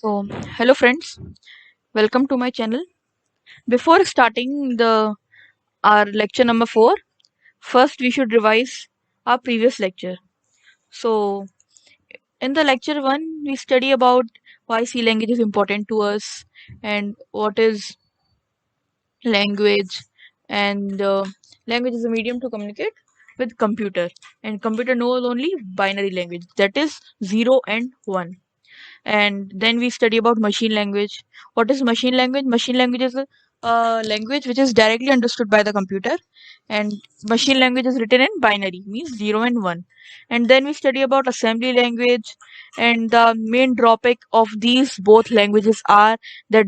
So, hello friends, welcome to my channel. Before starting the our lecture number 4, first we should revise our previous lecture. So, in the lecture 1, we study about why C language is important to us and what is language, and language is a medium to communicate with computer, and computer knows only binary language, that is 0 and 1. And then we study about machine language. What is machine language? Machine language is a language which is directly understood by the computer, and machine language is written in binary, means 0 and 1. And then we study about assembly language, and the main drawback of these both languages are that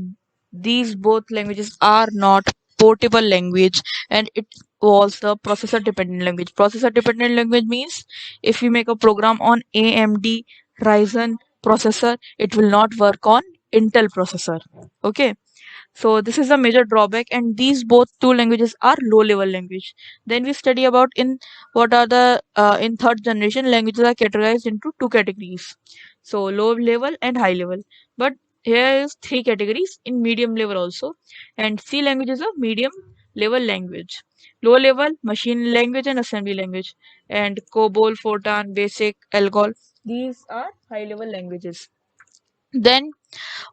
these both languages are not portable language, and it was the processor dependent language. Processor dependent language means if you make a program on AMD Ryzen processor, it will not work on Intel processor. Okay, so this is a major drawback, and these both two languages are low level language. Then we study about in what are the in third generation languages are categorized into two categories, so low level and high level. But here is three categories in medium level also, and C language is a medium level language. Low level machine language and assembly language, and COBOL, Fortran, Basic, Algol, these are high level languages. Then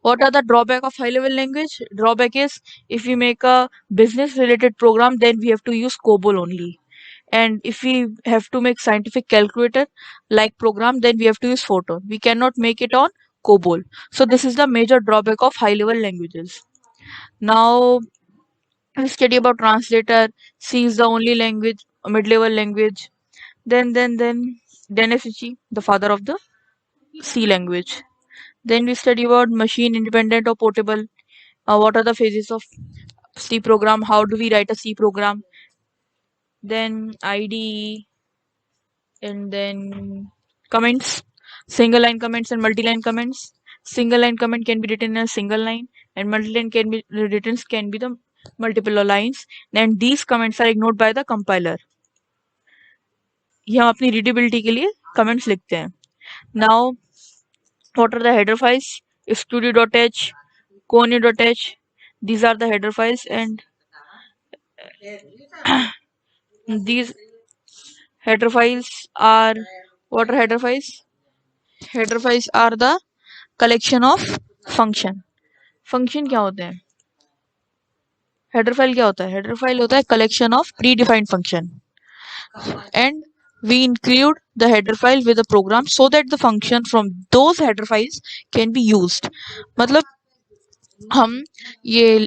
what are the drawback of high level language? Drawback is if we make a business related program, then we have to use COBOL only. And if we have to make scientific calculator like program, then we have to use Fortran. We cannot make it on COBOL. So this is the major drawback of high level languages. Now we study about translator. C is the only language, mid level language. Then SHE, the father of the C language. Then we study about machine independent or portable. What are the phases of C program? How do we write a C program? Then IDE, and then comments, single line comments and multi-line comments. Single line comment can be written in a single line, and multi-line can be the multiple lines. And these comments are ignored by the compiler. ये हम अपनी readability के लिए comments लिखते हैं. Now, what are the header files? Studio.h, Kony.h. These are the header files, and these header files are what are header files? Header files are the collection of function. Function क्या होते हैं? Header file क्या होता है? Header file होता है collection of predefined function, and we include the header file with the program so that the function from those header files can be used. मतलब हम ये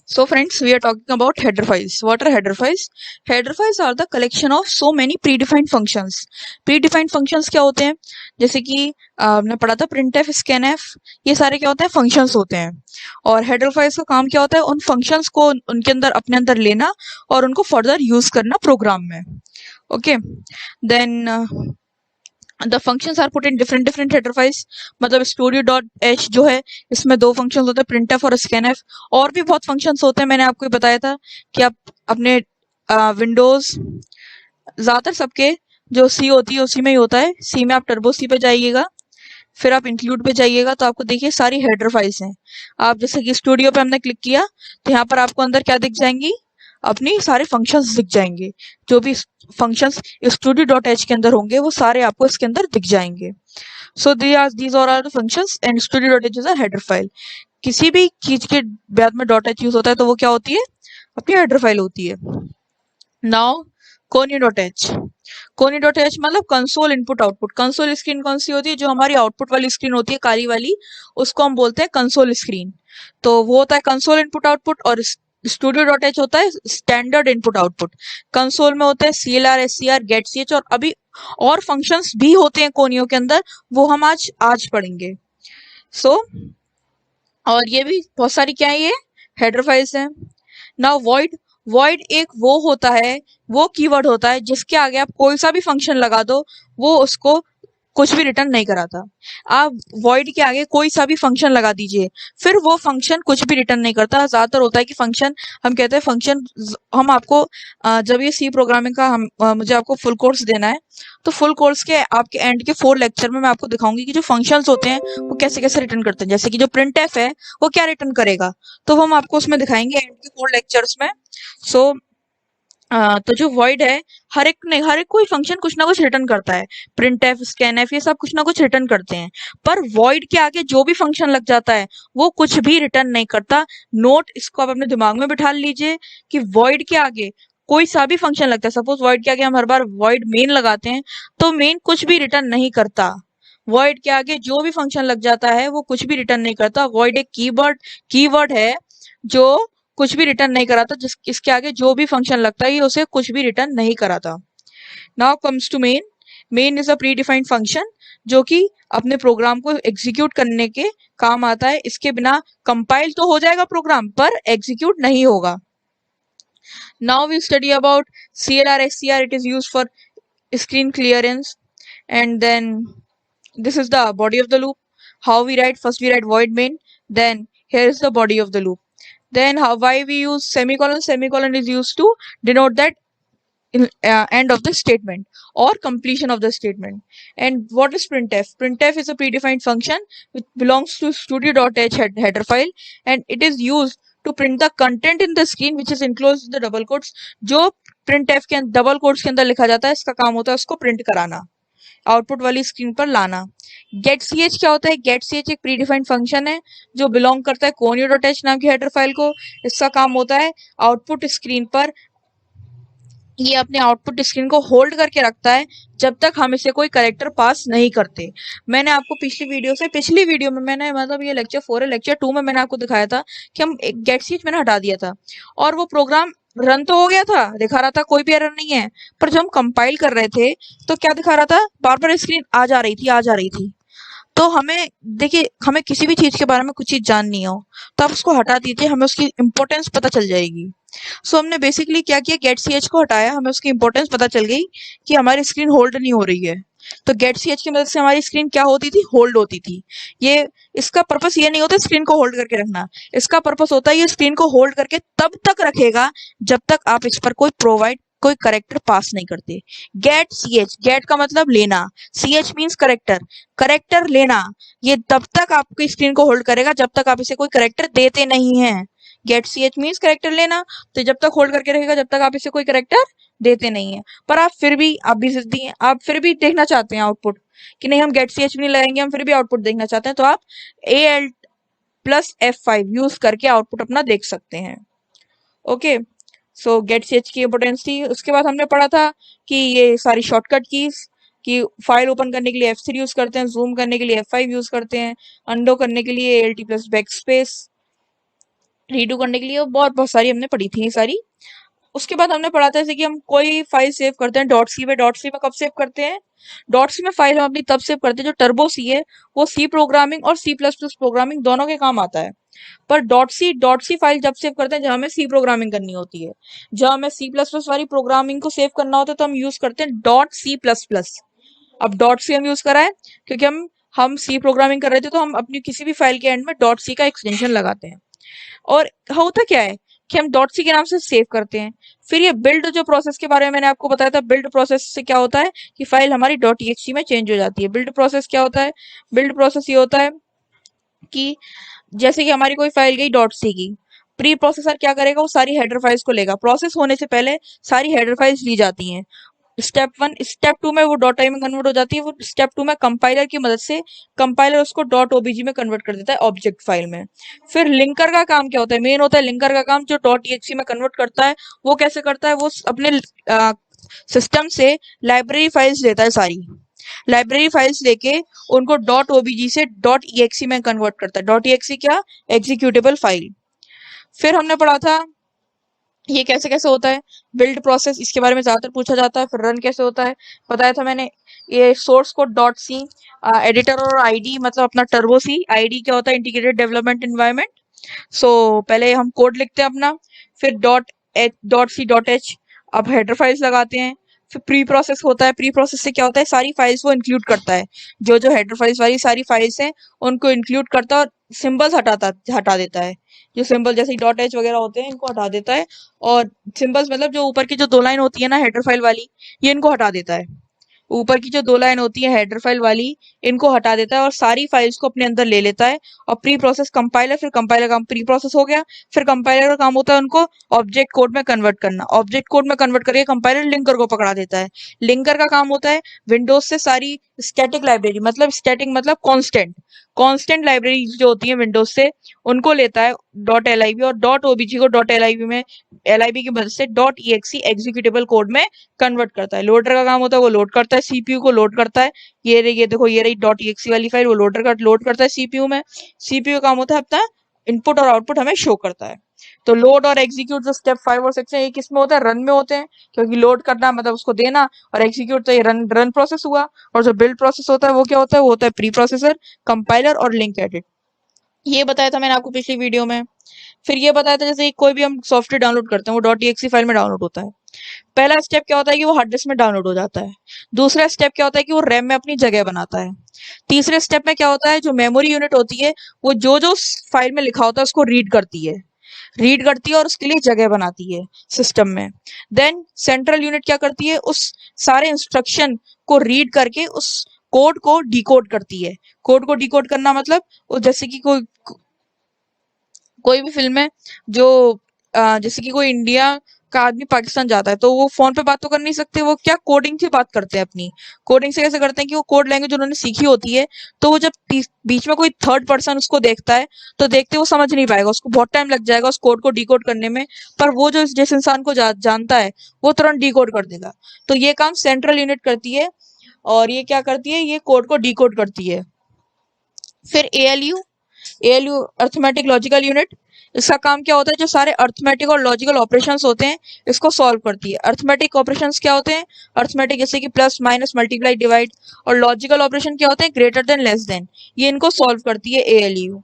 So friends, we are talking about header files. What are header files? Header files are the collection of so many predefined functions. Predefined functions क्या होते हैं? जैसे कि हमने पढ़ा था printf, scanf, ये सारे क्या होते हैं? functions होते हैं. और header files का काम क्या होता है? उन functions को उनके अंदर अपने अंदर लेना और उनको further use करना program में. Okay, then the functions are put in different header files. मतलब studio.h जो है इसमें दो functions होते हैं, printf और scanf. और भी बहुत functions होते हैं, मैंने आपको बताया था कि आप अपने विंडोज ज्यादातर सबके जो सी होती है उसी में ही होता है. सी में आप टर्बो सी पे जाइएगा, फिर आप इंक्लूड पे जाइएगा तो आपको देखिए सारी हेडर फाइल्स हैं. आप जैसे कि स्टूडियो पे हमने क्लिक किया तो यहाँ पर आपको अंदर क्या दिख जाएंगी? अपनी सारे फंक्शंस दिख जाएंगे. जो भी फंक्शंस studio.h के अंदर होंगे वो सारे आपको इसके अंदर दिख जाएंगे. सो these are the functions and studio.h is a header file. किसी भी चीज के बाद में .h यूज होता है तो वो क्या होती है? अपनी हेडर फाइल होती है. Now Kony.h. Kony.h मतलब console input output. Console screen कौन सी होती है? जो हमारी आउटपुट वाली स्क्रीन होती है काली वाली, उसको हम बोलते हैं कंसोल स्क्रीन. तो वो होता है कंसोल इनपुट आउटपुट, और Studio.h होता है स्टैंडर्ड इनपुट आउटपुट. कंसोल में होते हैं CLR, SCR, GetCH, और अभी और फंक्शंस भी होते हैं कोनियो के अंदर, वो हम आज पढ़ेंगे. सो और ये भी बहुत सारी क्या है, ये हेडर फाइल्स हैं. नाउ वॉइड एक वो होता है, वो कीवर्ड होता है जिसके आगे आप कोई सा भी फंक्शन लगा दो वो उसको कुछ भी रिटर्न नहीं करा था। आप void के आगे कोई सा भी फंक्शन लगा दीजिए, फिर वो फंक्शन कुछ भी रिटर्न नहीं करता। ज्यादातर होता है कि फंक्शन, हम कहते हैं फंक्शन, हम आपको जब ये सी प्रोग्रामिंग का मुझे आपको फुल कोर्स देना है, तो फुल कोर्स के आपके एंड के 4 लेक्चर में मैं आपको दिखाऊंगी कि जो फंक्शंस होते हैं वो कैसे कैसे रिटर्न करते हैं। जैसे कि जो printf है वो क्या रिटर्न करेगा, तो वो हम आपको उसमें दिखाएंगे एंड के 4 लेक्चर्स में। सो तो जो void है, हर एक नहीं, हर एक कोई फंक्शन कुछ ना कुछ रिटर्न करता है। printf, scanf ये सब कुछ ना कुछ रिटर्न करते हैं, पर void के आगे जो भी फंक्शन लग जाता है वो कुछ भी रिटर्न नहीं करता। नोट इसको आप अपने दिमाग में बिठा लीजिए कि void के आगे कोई सा भी फंक्शन लगता है, सपोज void के आगे हम हर बार void main लगाते हैं, तो main कुछ भी रिटर्न नहीं करता। void के आगे जो भी फंक्शन लग जाता है वो कुछ भी रिटर्न नहीं करता। void एक कीवर्ड है जो कुछ भी रिटर्न नहीं कराता, जिस इसके आगे जो भी फंक्शन लगता है ये उसे कुछ भी रिटर्न नहीं कराता। Now comes to main. Main is a predefined function जो कि अपने प्रोग्राम को एग्जीक्यूट करने के काम आता है। इसके बिना कंपाइल तो हो जाएगा प्रोग्राम, पर एग्जीक्यूट नहीं होगा। Now we study about CLR SCR. It is used for screen clearance. And then this is the body of the loop. How we write? First we write void main, then here is the body of the loop. Then why we use semicolon? Semicolon is used to denote that end of the statement or completion of the statement. And what is printf? Printf is a predefined function which belongs to studio.h header file, and it is used to print the content in the screen which is enclosed in the double quotes. जो printf के double quotes के अंदर लिखा जाता है, इसका काम होता है उसको प्रिंट कराना, आउटपुट वाली स्क्रीन पर लाना। getch क्या होता है? getch एक प्रीडिफाइंड फंक्शन है जो बिलोंग करता है conio.h नाम की हेडर फाइल को। इसका काम होता है आउटपुट स्क्रीन पर, ये अपने आउटपुट स्क्रीन को होल्ड करके रखता है जब तक हम इसे कोई कैरेक्टर पास नहीं करते। मैंने आपको पिछली वीडियो में मैंने, मतलब ये लेक्चर 4 है, लेक्चर 2 में मैंने आपको दिखाया था कि हम getch मैंने हटा दिया था और वो प्रोग्राम रन तो हो गया था, दिखा रहा था कोई भी एरर नहीं है, पर जब हम कंपाइल कर रहे थे तो क्या दिखा रहा था? बार बार स्क्रीन आ जा रही थी। तो हमें देखिए, हमें किसी भी चीज के बारे में कुछ चीज जाननी हो तो आप उसको हटा दीजिए, हमें उसकी इंपॉर्टेंस पता चल जाएगी। सो हमने बेसिकली क्या किया, getch को हटाया, हमें उसकी इंपॉर्टेंस पता चल गई कि हमारी स्क्रीन होल्ड नहीं हो रही है। तो getch की मदद से हमारी स्क्रीन क्या होती थी? होल्ड होती थी। ये इसका पर्पस ये नहीं होता स्क्रीन को होल्ड करके रखना, इसका पर्पस होता है ये स्क्रीन को होल्ड करके तब तक रखेगा जब तक आप इस पर कोई करेक्टर पास नहीं करते। गेट का मतलब लेना, ch मीन्स करेक्टर लेना। ये तब तक आपकी स्क्रीन को होल्ड करेगा जब तक आप इसे कोई करेक्टर देते नहीं हैं। getch मीन्स करेक्टर लेना, तो जब तक होल्ड करके रहेगा जब तक आप इसे कोई करेक्टर देते नहीं है। पर आप भी जिद्दी हैं, आप फिर भी देखना चाहते हैं आउटपुट कि नहीं हम getch भी नहीं लगाएंगे, हम फिर भी आउटपुट देखना चाहते हैं, तो आप AL+F5 यूज करके आउटपुट अपना देख सकते हैं। ओके, सो getch की इंपोर्टेंस थी। उसके बाद हमने पढ़ा था कि ये सारी शॉर्टकट कीज, कि फाइल ओपन करने के लिए F3 यूज करते हैं, जूम करने के लिए F5 यूज करते हैं, अंडो करने के लिए ALT+ बैकस्पेस, रीडू करने के लिए बहुत सारी हमने पढ़ी थी सारी। उसके बाद हमने पढ़ा था जैसे कि हम कोई फाइल सेव करते हैं .c में, .c में कब सेव करते हैं? .c में फाइल हम अपनी तब सेव करते हैं जो टर्बो सी है, वो सी प्रोग्रामिंग और C++ प्रोग्रामिंग दोनों के काम आता है। पर .c फाइल जब सेव करते हैं जब हमें सी प्रोग्रामिंग करनी होती है, जब हमें C++ वाली प्रोग्रामिंग को सेव करना होता है तो हम यूज करते हैं .c++। अब .c हम यूज करा है क्योंकि हम सी प्रोग्रामिंग कर रहे थे, तो हम अपनी किसी भी फाइल के एंड में .c का एक्सटेंशन लगाते हैं। और होता क्या है कि हम .c के नाम से सेव करते हैं। फिर ये बिल्ड जो प्रोसेस के बारे में मैंने आपको बताया था, बिल्ड प्रोसेस से क्या होता है कि फाइल हमारी .exe में चेंज हो जाती है। बिल्ड प्रोसेस क्या होता है? बिल्ड प्रोसेस ये होता है कि जैसे कि हमारी कोई फाइल गई .c की, प्री प्रोसेसर क्या करेगा, वो सारी हेडर फाइल्स को लेगा। प्रोसेस होने से पहले सारी हेडर फाइल्स ली जाती हैं। स्टेप 1, स्टेप 2 में वो .i में कन्वर्ट हो जाती है। वो स्टेप 2 में कंपाइलर की मदद से कंपाइलर उसको .obj में कन्वर्ट कर देता है, ऑब्जेक्ट फाइल में। फिर लिंकर का काम क्या होता है? मेन होता है लिंकर का काम, जो .exe में कन्वर्ट करता है। वो कैसे करता है? वो अपने सिस्टम से लाइब्रेरी फाइल्स लेता है, सारी लाइब्रेरी फाइल्स लेके उनको .obj से .exe में कन्वर्ट करता है। .exe क्या? Executable file. फिर हमने पढ़ा था ये कैसे कैसे होता है बिल्ड प्रोसेस, इसके बारे में ज्यादातर पूछा जाता है। फिर रन कैसे होता है बताया था मैंने। ये सोर्स कोड .c, एडिटर और आईडी मतलब अपना टर्बो सी, आईडी क्या होता है? Integrated development environment. सो पहले हम कोड लिखते हैं अपना, फिर .c.h अब हेडर फाइल्स लगाते हैं, फिर प्री प्रोसेस होता है। प्री प्रोसेस से क्या होता है, सारी फाइल्स वो इंक्लूड करता है, जो जो हेडर फाइल्स वाली सारी फाइल्स हैं उनको इंक्लूड करता है और सिंबल्स हटा देता है। जो सिंबल जैसे डॉट एच वगैरह होते हैं इनको हटा देता है, और सिंबल्स मतलब जो ऊपर की जो 2 लाइन होती है ना हेडर फाइल वाली, ये इनको हटा देता है। ऊपर की जो 2 लाइन होती है हेडर फाइल वाली, इनको हटा देता है और सारी फाइल्स को अपने अंदर ले लेता है। और प्री प्रोसेस कंपाइलर, फिर कंपाइलर काम प्री प्रोसेस हो गया, फिर कंपाइलर का काम होता है उनको ऑब्जेक्ट कोड में कन्वर्ट करना। ऑब्जेक्ट कोड में कन्वर्ट करके कंपाइलर लिंकर को पकड़ा देता है। लिंकर का काम होता है विंडोज से सारी स्टैटिक लाइब्रेरी, मतलब स्टैटिक मतलब कांस्टेंट लाइब्रेरी जो होती है विंडोज से, उनको लेता है डॉट एल और डॉट ओबीजी को डॉट एल की मदद से डॉट ई एग्जीक्यूटेबल कोड में कन्वर्ट करता है। लोडर का काम होता है वो लोड करता है, सीपीयू को लोड करता है। ये देखो ये रही डॉट ई वाली फाइल, वो लोड करता है सीपीयू में। सीपीयू का काम होता है अपना इनपुट और आउटपुट हमें शो करता है। तो लोड और एग्जीक्यूट जो स्टेप 5 और 6 है ये किस में होता है, रन में होते हैं, क्योंकि लोड करना मतलब उसको देना, और एग्जीक्यूट तो ये रन प्रोसेस हुआ। और जो बिल्ड प्रोसेस होता है वो क्या होता है, वो होता है प्री प्रोसेसर, कंपाइलर और लिंक एडिट। ये बताया था मैंने आपको पिछली वीडियो में। फिर ये बताया था जैसे कोई भी हम सॉफ्टवेयर डाउनलोड करते हैं वो डॉट ई फाइल में डाउनलोड होता है। पहला स्टेप क्या होता है कि वो हार्ड डिस्क में डाउनलोड हो जाता है। दूसरा स्टेप क्या होता है कि वो रैम में अपनी जगह बनाता है। तीसरे स्टेप में क्या होता है, जो मेमोरी यूनिट होती है वो जो जो फाइल में लिखा होता है उसको रीड करती है और उसके लिए जगह बनाती है सिस्टम में। देन सेंट्रल यूनिट क्या करती है, उस सारे इंस्ट्रक्शन को रीड करके उस कोड को डिकोड करती है। कोड को डिकोड करना मतलब जैसे कि कोई भी फिल्म है जो जैसे कि कोई इंडिया का आदमी पाकिस्तान जाता है तो वो फोन पे बात तो कर नहीं सकते, वो क्या कोडिंग से बात करते हैं। अपनी कोडिंग से कैसे करते हैं कि वो कोड लैंग्वेज उन्होंने सीखी होती है, तो वो जब बीच में कोई थर्ड पर्सन उसको देखता है तो देखते वो समझ नहीं पाएगा, उसको बहुत टाइम लग जाएगा उस कोड को डिकोड करने में। पर वो जो जिस इंसान को जानता है वो तुरंत डिकोड कर देगा। तो ये काम सेंट्रल यूनिट करती है, और ये क्या करती है, ये कोड को डिकोड करती है। फिर एएलयू अर्थमेटिक लॉजिकल यूनिट, इसका काम क्या होता है, जो सारे अर्थमेटिक और लॉजिकल ऑपरेशंस होते हैं इसको सॉल्व करती है। अर्थमेटिक ऑपरेशंस क्या होते हैं, अर्थमेटिक जैसे कि प्लस माइनस मल्टीप्लाई डिवाइड, और लॉजिकल ऑपरेशन क्या होते हैं, ग्रेटर देन लेस देन, ये इनको सॉल्व करती है एएलयू,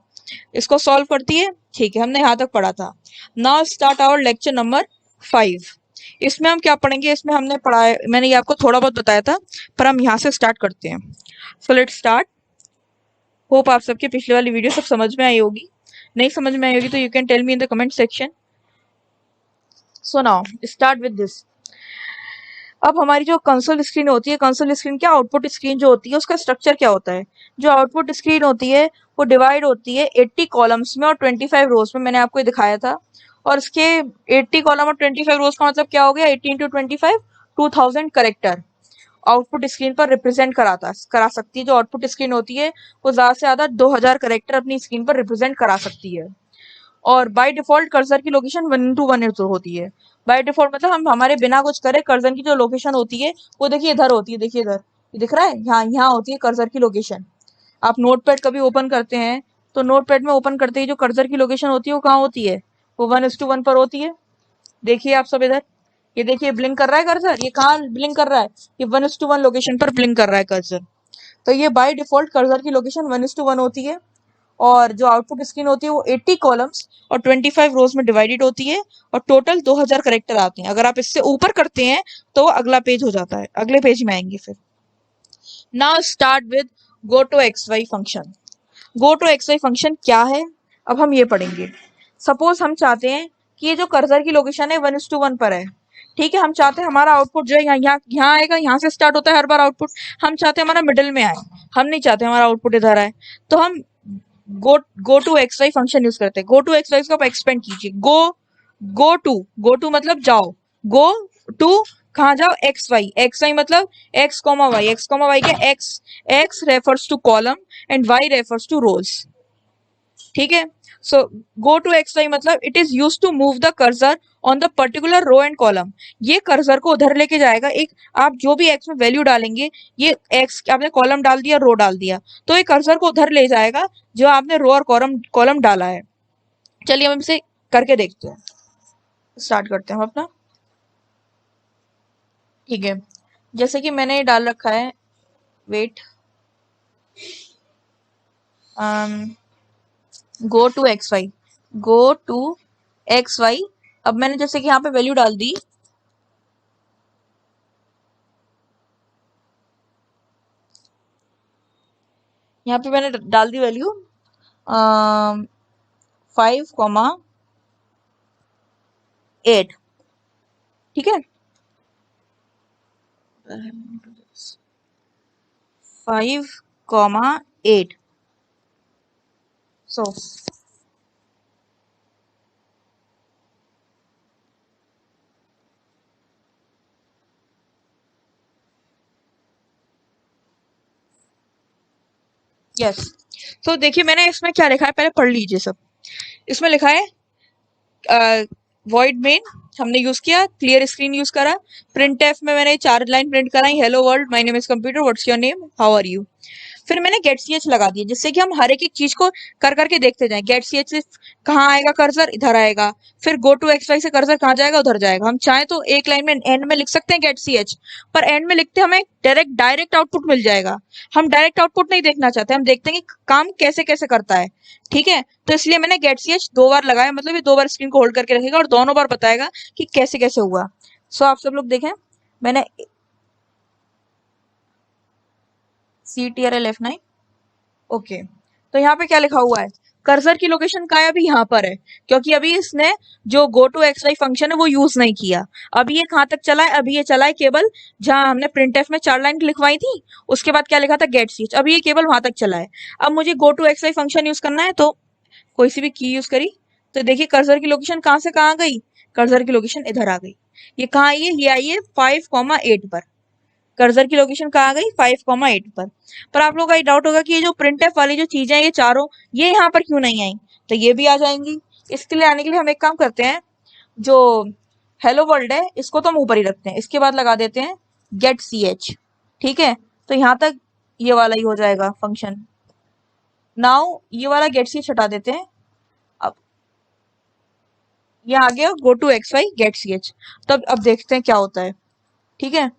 इसको सॉल्व करती है। ठीक है, हमने यहाँ तक पढ़ा था। Now start our lecture number 5। इसमें हम क्या पढ़ेंगे, इसमें हमने पढ़ा है, मैंने ये आपको थोड़ा बहुत बताया था, पर हम यहाँ से स्टार्ट करते हैं। So let's start. होप आप सबके पिछले वाली वीडियो सब समझ में आई होगी, नहीं समझ में आई होगी तो you can tell me in the comment section. So now start with this. अब हमारी जो कंसोल स्क्रीन होती है, कंसोल स्क्रीन क्या, आउटपुट स्क्रीन जो होती है उसका स्ट्रक्चर क्या होता है। जो आउटपुट स्क्रीन होती है वो डिवाइड होती है 80 कॉलम्स में और 25 रोज में, मैंने आपको ये दिखाया था। और इसके 80 कॉलम और 25 रोज का मतलब क्या हो गया, 18 इंटू 25 2000 करेक्टर आउटपुट स्क्रीन पर रिप्रेजेंट करा सकती है। जो आउटपुट स्क्रीन होती है वो ज्यादा से ज्यादा 2000 करेक्टर अपनी स्क्रीन पर रिप्रेजेंट करा सकती है। और बाय डिफॉल्ट कर्सर की लोकेशन 1:1 होती है। बाय डिफॉल्ट मतलब हम हमारे बिना कुछ करे कर्सर की जो लोकेशन होती है वो देखिए इधर होती है, देखिए इधर, ये दिख रहा है, यहाँ होती है कर्सर की लोकेशन। आप नोटपैड कभी ओपन करते हैं तो नोटपैड में ओपन करते ही जो कर्सर की लोकेशन होती है वो कहाँ होती है, वो 1:1 पर होती है। देखिए आप सब इधर, ये देखिए ब्लिंक कर रहा है कर्सर, ये कहाँ ब्लिंक कर रहा है, ये 1:1 लोकेशन पर ब्लिंक कर रहा है कर्सर। तो ये बाय डिफॉल्ट कर्सर की लोकेशन 1:1 होती है। और जो आउटपुट स्क्रीन होती है वो 80 कॉलम्स और 25 रोज में डिवाइडेड होती है, और टोटल 2000 करेक्टर आते हैं। अगर आप इससे ऊपर करते हैं तो अगला पेज हो जाता है, अगले पेज में आएंगे। फिर now start with go to x Y function. Go to x Y function क्या है, अब हम ये पढ़ेंगे। सपोज हम चाहते हैं कि ये जो कर्सर की लोकेशन है 1:1 पर है, ठीक है। हम चाहते हैं हमारा आउटपुट जो है यहाँ आएगा, यहाँ से स्टार्ट होता है हर बार आउटपुट। हम चाहते हैं हमारा मिडिल में आए, हम नहीं चाहते हमारा आउटपुट इधर आए। तो हम go to x Y function use करते हैं। गो टू एक्स वाई को आप एक्सपेंड कीजिए। गो टू मतलब जाओ, गो टू कहाँ जाओ, एक्स वाई मतलब एक्स कॉमा वाई क्या, X refers to column and Y refers to rows, ठीक है। So go to x Y मतलब it is use to move the cursor on the particular row and column. ये cursor को उधर लेके जाएगा, एक आप जो भी एक्स में वैल्यू डालेंगे, ये एक्स आपने कॉलम डाल दिया, रो डाल दिया, तो ये कर्सर को उधर ले जाएगा जो आपने रो और कॉलम डाला है। चलिए हम इसे करके देखते हैं, स्टार्ट करते हैं हम अपना। ठीक है, जैसे कि मैंने डाल रखा है, wait, go to x y, go to x y. अब मैंने जैसे कि यहाँ पे वैल्यू डाल दी, यहाँ पे मैंने डाल दी वैल्यू 5,8। ठीक है, 5,8। सो यस, तो देखिए मैंने इसमें क्या लिखा है, पहले पढ़ लीजिए सब। इसमें लिखा है वॉइड मेन हमने यूज किया, क्लियर स्क्रीन यूज करा, प्रिंट एफ में मैंने 4 लाइन प्रिंट कराई, hello world, my name is computer, what's your name, how are you. फिर मैंने गेट सी एच लगा दिया, जिससे कि हम हर एक चीज को कर करके देखते जाएं। गेट सी एच से कहाँ आएगा कर्सर, इधर आएगा। फिर गो टू एक्स वाई से कर्सर कहाँ जाएगा, उधर जाएगा। हम चाहे तो एक लाइन में एंड में लिख सकते हैं गेट सी एच, पर एंड में लिखते हमें डायरेक्ट आउटपुट मिल जाएगा। हम डायरेक्ट आउटपुट नहीं देखना चाहते, हम देखते हैं कि काम कैसे कैसे करता है। ठीक है, तो इसलिए मैंने गेट सी एच 2 बार लगाया, मतलब ये 2 बार स्क्रीन को होल्ड करके रखेगा और दोनों बार बताएगा कि कैसे कैसे हुआ। सो आप सब लोग देखें, मैंने CTRL F9। ओके, तो यहाँ पे क्या लिखा हुआ है, कर्सर की लोकेशन का है अभी यहाँ पर है, क्योंकि अभी इसने जो go to x Y function है वो यूज नहीं किया। अभी ये कहाँ तक चला है, अभी ये चला है केवल जहां हमने प्रिंट एफ में 4 लाइन लिखवाई थी, उसके बाद क्या लिखा था गेट सीच, अभी ये केवल वहां तक चला है। अब मुझे go to x Y function use करना है, तो कोई सी भी की यूज करी, तो देखिए कर्सर की लोकेशन कहाँ से कहाँ गई, कर्सर की लोकेशन इधर आ गई। ये कहाँ आई है, ये आई है 5,8 पर। कर्सर की लोकेशन कहाँ आ गई, 5,8 पर आप लोगों का ये डाउट होगा कि ये जो प्रिंट एफ वाली जो चीजें हैं ये चारों, ये यहाँ पर क्यों नहीं आई, तो ये भी आ जाएंगी। इसके लिए आने के लिए हम एक काम करते हैं, जो हेलो वर्ल्ड है इसको तो हम ऊपर ही रखते हैं, इसके बाद लगा देते हैं गेट सी एच। ठीक है, तो यहाँ तक ये वाला ही हो जाएगा फंक्शन। नाउ ये वाला गेट सी एच हटा देते हैं। अब ये आ गया go to x y get C h. तो अब देखते हैं क्या होता है। ठीक है,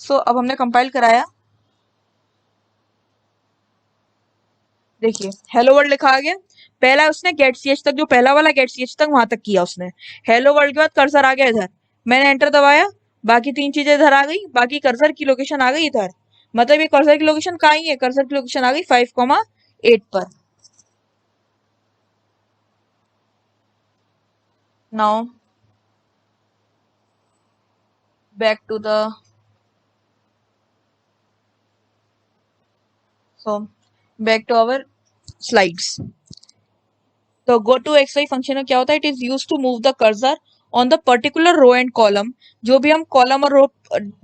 सो अब हमने कंपाइल कराया, देखिए हेलो वर्ल्ड लिखा आ गया। पहला उसने गेट सी एच तक, जो पहला वाला गेट सी एच तक वहां तक किया उसने। हेलो वर्ल्ड के बाद कर्सर आ गया इधर, मैंने एंटर दबाया, बाकी 3 चीजें इधर आ गई, बाकी कर्सर की लोकेशन आ गई इधर। मतलब ये कर्सर की लोकेशन कहाँ ही है, कर्सर की लोकेशन आ गई 5,8 पर। Now back to the, so back to our slides. तो go to x Y function में क्या होता है, it is use to move the cursor on the particular row and column. जो भी हम कॉलम और रो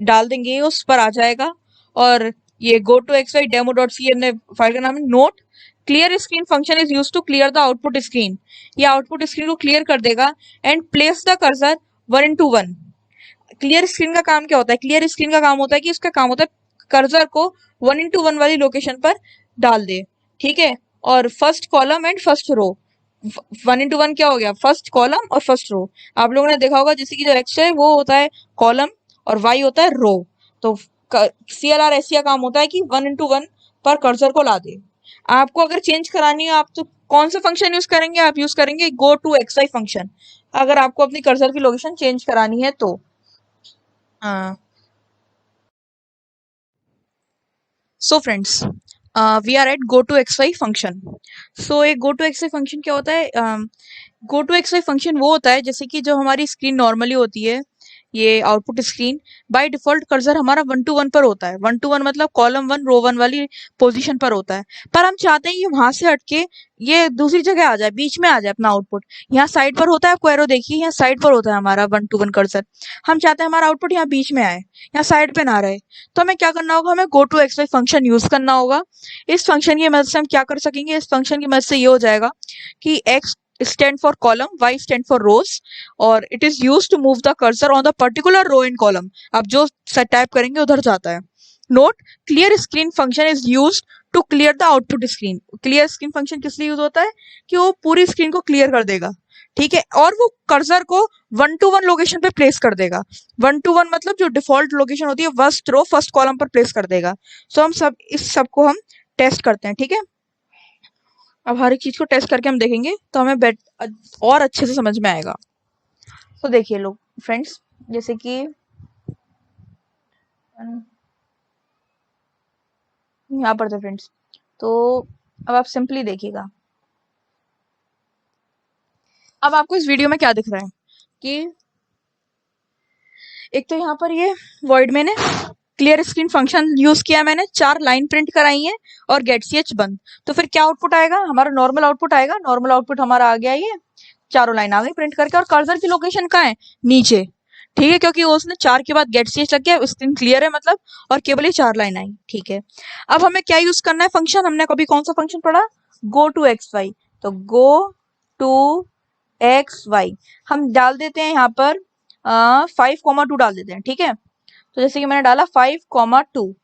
डाल देंगे ये उस पर आ जाएगा। और ये go to x y demo dot c हमने फाइल का नाम है। Note, clear screen function is use to clear the output screen. ये आउटपुट स्क्रीन को क्लियर कर देगा। And place the cursor 1 into 1। Clear screen का काम क्या होता है, क्लियर स्क्रीन का काम होता है कि उसका काम होता है कर्सर को 1 into 1 वाली लोकेशन पर डाल दे। ठीक है, और first column and first row. 1 into 1 क्या हो गया, फर्स्ट कॉलम और फर्स्ट रो। आप लोगों ने देखा होगा जैसे कि जो एक्स है वो होता है कॉलम और वाई होता है रो। तो CLR ऐसी काम होता है कि 1 into 1 पर कर्सर को ला दे। आपको अगर चेंज करानी है आप तो कौन सा फंक्शन यूज करेंगे, आप यूज करेंगे go to x Y function, अगर आपको अपनी कर्सर की लोकेशन चेंज करानी है तो। हाँ, so friends, we are at go to x Y function. So एक go to x Y function क्या होता है, go to x Y function वो होता है जैसे कि जो हमारी स्क्रीन नॉर्मली होती है, ये output screen, by default cursor हमारा 1 to 1 पर होता है। 1 to 1 मतलब कॉलम 1 रो 1 वाली पोजीशन पर होता है। पर हम चाहते हैं ये वहां से हटके ये दूसरी जगह आ जाए, बीच में आ जाए अपना आउटपुट। यहाँ साइड पर होता है, आपको एरो देखिए, यहाँ साइड पर होता है हमारा 1 to 1 कर्सर। हम चाहते हैं हमारा आउटपुट यहाँ बीच में आए, यहाँ साइड पे ना रहे। तो हमें क्या करना होगा, हमें go to x Y function use करना होगा। इस फंक्शन की मदद से हम क्या कर सकेंगे, इस फंक्शन की मदद से ये हो जाएगा कि x stand for column, y stand for rows, और it is used to move the cursor on the particular row and column। आप जो टाइप करेंगे उधर जाता है। Note, clear screen function is used to clear the output screen. Clear screen function किस लिए use होता है, कि वो पूरी स्क्रीन को क्लियर कर देगा। ठीक है, और वो कर्सर को 1 to 1 लोकेशन पे प्लेस कर देगा। 1 to 1 मतलब जो डिफॉल्ट लोकेशन होती है फर्स्ट रो फर्स्ट कॉलम पर प्लेस कर देगा। सो हम सब इस सब को हम टेस्ट करते हैं। ठीक है, अब हर एक चीज को टेस्ट करके हम देखेंगे तो हमें और अच्छे से समझ में आएगा। तो देखिए लोग फ्रेंड्स, जैसे कि यहाँ पर थे फ्रेंड्स, तो अब आप सिंपली देखिएगा, अब आपको इस वीडियो में क्या दिख रहा है कि एक तो यहाँ पर ये वॉइड मैंने क्लियर स्क्रीन फंक्शन यूज किया, मैंने 4 लाइन प्रिंट कराई है और गेट ch बंद। तो फिर क्या आउटपुट आएगा, हमारा नॉर्मल आउटपुट आएगा। नॉर्मल आउटपुट हमारा आ गया, ये चारों लाइन आ गई प्रिंट करके। और कर्सर की लोकेशन कहाँ है, नीचे, ठीक है, क्योंकि उसने 4 के बाद गेट ch लग गया, स्क्रीन क्लियर है मतलब, और केवल ये 4 लाइन आई, ठीक है। अब हमें क्या यूज करना है फंक्शन, हमने कभी कौन सा फंक्शन पढ़ा, गो टू एक्स वाई। तो गो टू एक्स वाई हम डाल देते हैं यहाँ पर 5,2 डाल देते हैं, ठीक है। तो जैसे कि मैंने डाला 5,2,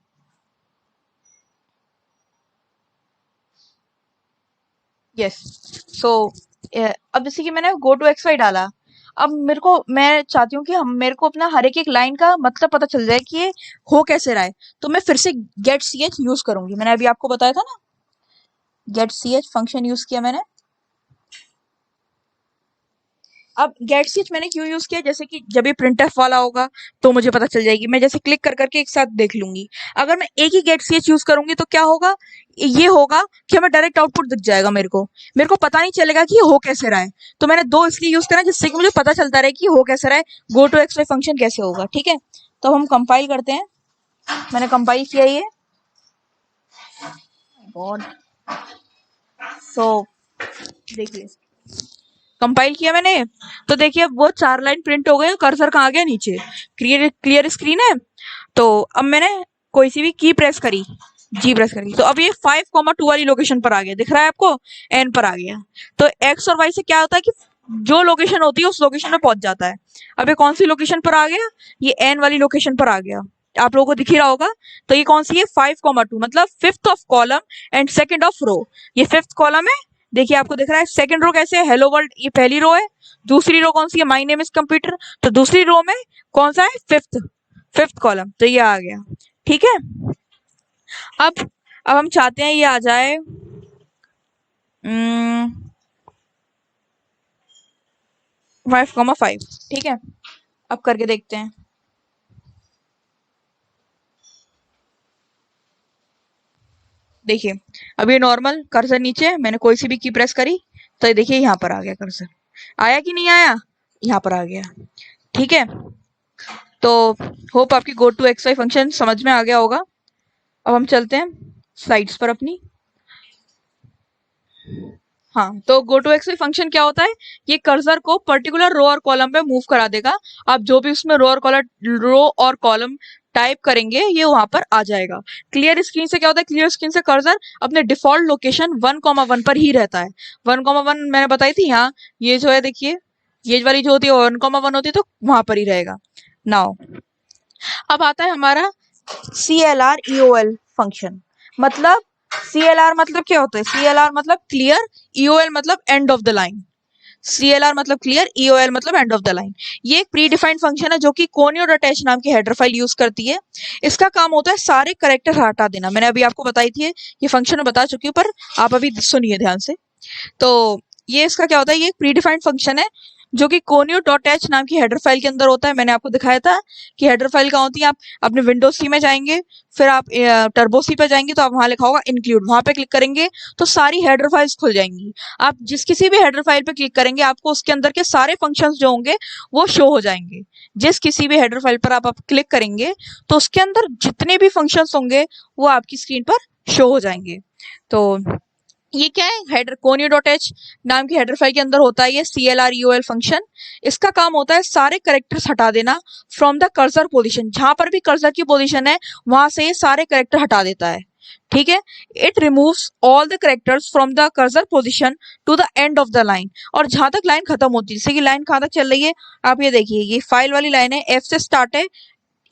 यस। सो अब जैसे कि मैंने गो टू एक्स वाई डाला, अब मैं चाहती हूँ कि हम मेरे को अपना हर एक लाइन का मतलब पता चल जाए कि ये हो कैसे रहा है। तो मैं फिर से गेट ch यूज करूंगी, मैंने अभी आपको बताया था ना, गेट ch फंक्शन यूज किया मैंने। अब गेट ch मैंने क्यों यूज किया, जैसे कि जब ये printf वाला होगा तो मुझे पता चल जाएगी, मैं जैसे क्लिक कर करके एक साथ देख लूंगी। अगर मैं एक ही गेट ch यूज करूंगी तो क्या होगा, ये होगा कि हमें डायरेक्ट आउटपुट दिख जाएगा, मेरे को पता नहीं चलेगा कि ये हो कैसे रहा है। तो मैंने 2 इसलिए यूज करा जिससे कि मुझे पता चलता रहे कि हो कैसे रहा है, go to x Y function कैसे होगा, ठीक है। तो हम कंपाइल करते हैं, मैंने कंपाइल किया ये, गॉड। सो देखिए कंपाइल किया मैंने, तो देखिए अब वो 4 लाइन प्रिंट हो गए, कर्सर कहाँ गया, नीचे, क्लियर स्क्रीन है। तो अब मैंने कोई सी भी की प्रेस करी, जी प्रेस करी, तो अब ये 5,2 वाली लोकेशन पर आ गया, दिख रहा है आपको, एन पर आ गया। तो एक्स और वाई से क्या होता है कि जो लोकेशन होती है उस लोकेशन में पहुंच जाता है। अब ये कौन सी लोकेशन पर आ गया, ये एन वाली लोकेशन पर आ गया, आप लोगों को दिख ही रहा होगा। तो ये कौन सी है, 5,2 मतलब 5th of column and 2nd of row. ये 5th कॉलम है, देखिए आपको दिख रहा है। 2nd रो कैसे है, हेलो वर्ल्ड, ये पहली रो है। दूसरी रो कौन सी है, माय नेम इज कंप्यूटर, तो दूसरी रो में कौन सा है, 5th कॉलम, तो ये आ गया, ठीक है। अब हम चाहते हैं ये आ जाए 5,5, ठीक है। अब करके देखते हैं, देखिए अब ये नॉर्मल कर्सर नीचे, मैंने कोई सी भी की प्रेस करी तो देखिए यहाँ पर आ गया कर्सर, आया कि नहीं आया, यहाँ पर आ गया, ठीक है। तो होप आपकी go to x Y function समझ में आ गया होगा। अब हम चलते हैं स्लाइड्स पर अपनी। हाँ, तो go to x Y function क्या होता है, ये कर्सर को पर्टिकुलर रो और कॉलम पे मूव करा देगा। आप जो भी उसमें रो और कॉलम टाइप करेंगे ये वहां पर आ जाएगा। क्लियर स्क्रीन से क्या होता है, क्लियर स्क्रीन से कर्सर अपने डिफॉल्ट लोकेशन 1,1 पर ही रहता है। 1,1 मैंने बताई थी, यहाँ ये जो है देखिए, ये वाली जो होती है 1,1 होती है, तो वहां पर ही रहेगा। नाउ अब आता है हमारा CLR EOL फंक्शन। मतलब CLR मतलब क्या होता है, CLR मतलब क्लियर, EOL मतलब and of the line. CLR मतलब क्लियर, EOL मतलब एंड ऑफ द लाइन। ये एक प्री डिफाइंड फंक्शन है जो कि कोनी और अटैच नाम की हेडर फाइल यूज करती है। इसका काम होता है सारे कैरेक्टर हटा देना, मैंने अभी आपको बताई थी, ये फंक्शन में बता चुकी हूँ, पर आप अभी सुनिए ध्यान से। तो ये इसका क्या होता है, ये एक प्री डिफाइंड फंक्शन है जो कि कोनियो डॉट एच नाम की हेडर फाइल के अंदर होता है। मैंने आपको दिखाया था कि हेडर फाइल कहाँ होती है, आप अपने विंडोज सी में जाएंगे, फिर आप टर्बो सी पे जाएंगे, तो आप वहां लिखा होगा इंक्लूड, वहां पे क्लिक करेंगे तो सारी हेडर फाइल्स खुल जाएंगी। आप जिस किसी भी हेडर फाइल पे क्लिक करेंगे आपको उसके अंदर के सारे फंक्शंस जो होंगे वो शो हो जाएंगे। जिस किसी भी हेडर फाइल पर आप क्लिक करेंगे तो उसके अंदर जितने भी फंक्शंस होंगे वो आपकी स्क्रीन पर शो हो जाएंगे। तो ये क्या है, हेडर कोनियो डॉट एच नाम की हेडर फाइल के अंदर होता है ये CLR EOL फंक्शन। इसका काम होता है सारे कैरेक्टर्स हटा देना फ्रॉम द कर्सर पोजीशन, जहां पर भी कर्सर की पोजीशन है वहां से ये सारे कैरेक्टर हटा देता है, ठीक है। It removes all the characters from the cursor position to the end of the line, और जहां तक लाइन खत्म होती है, जैसे कि लाइन कहां तक चल रही है, आप ये देखिए, ये फाइल वाली लाइन है, F से स्टार्ट है,